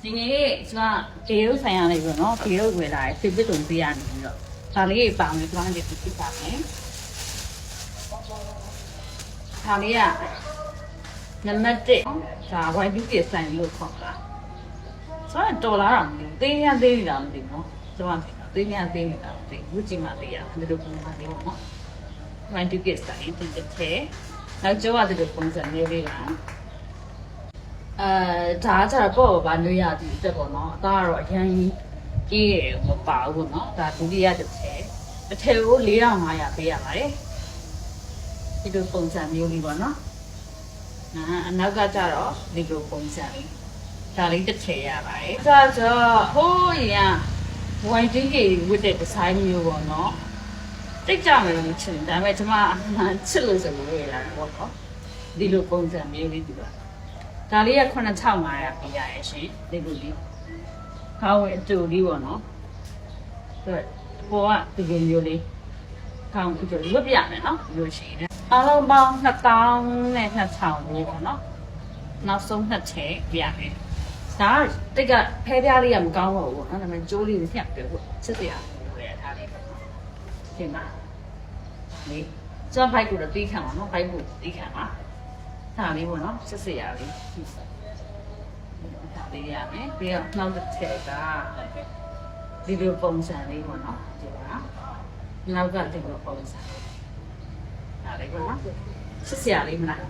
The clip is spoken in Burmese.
ဒီနေ့ကျွန်တော်ဒေရုဆိုင်ရနေပြီနော်ဒေရုဝယ်လာတယ်စစ်ပစ်တုံပေးရနေပြီးတော့ဒါလေးပါမယ်ကျွန်တော်ဒီပြပါမယ်ဒါလေးကနံပါတ်1ဒါ YBK ဆိုင်လို့ခေါ်တာဆိုတော့ဒေါ်လာတော့မသိဘူးသေးရသေးနေတာမသိဘူးနော်ကျွန်တော်သေးရသေးနေတာမသိဘူးကြည့်မှသိရဘယ်လိုပုံစံလေးပေါ့နော် YBK ဆိုင်ဒီတစ်ထဲနောက်ကျောင်းကဒီပုံစံလေးလေးလားဒါကြတော့ပေါ့ဗာလို့ရသည်တက်ပေါ့နော်အသားကတော့အရင်ကြီးရမပါဘူးပေါ့နော်ဒါဒုတိယတစ်ထည်ကို4500ပေးရပါတယ်ဒီလိုပုံစံမျိုးလေးပေါ့နော်အနောက်ကကြတော့ဒီလိုပုံစံလေးဒါလေးတစ်ထည်ရပါတယ်ဒါဆိုဟိုးရန် YDK ဝတ်တဲ့ဒီဇိုင်းမျိုးပေါ့နော်တိတ်ကြမယ်လို့ချင်ဒါပေမဲ့ကျွန်မချစ်လို့ဆိုလို့ရတာပေါ့နော်ဒီလိုပုံစံမျိုးလေးဒီပါဒါလေးက9500ပေးရရဲ့ရှင်ဒီလိုလေးခေါင်းဝင်အတူလေးပေါ့နော်ဆိုတော့ဒီလိုမျိုးလေးခေါင်းအတူလေးဝတ်ပြမယ်နော်ဒီလိုရှိတယ်အားလုံးပေါင်း2000နဲ့2000လေးပေါ့နော်နောက်ဆုံး2ထည့်ပြမယ်ဒါတိတ်ကဖဲပြားလေးကမကောင်းတော့ဘူးပေါ့နော်ဒါပေမဲ့ကျိုးလေးညှက်ပြဖို့ချစ်စရာလိုရထားလေးရှင်ပါလေကျွန်တော်ဘိုက်ကိုတော့တီးခံပါနော်ဘိုက်ကိုတီးခံပါဒါလေးပေါ့နော်စစ်စစ်ရလေးဒါလေးရမယ်ပြီးတော့နောက်တစ်ထည့်ကဒီလိုပုံစံလေးပေါ့နော်ဒီပါနောက်ကဒီလိုပုံစံဒါလေးပေါ့နော်စစ်စစ်ရလေးမလား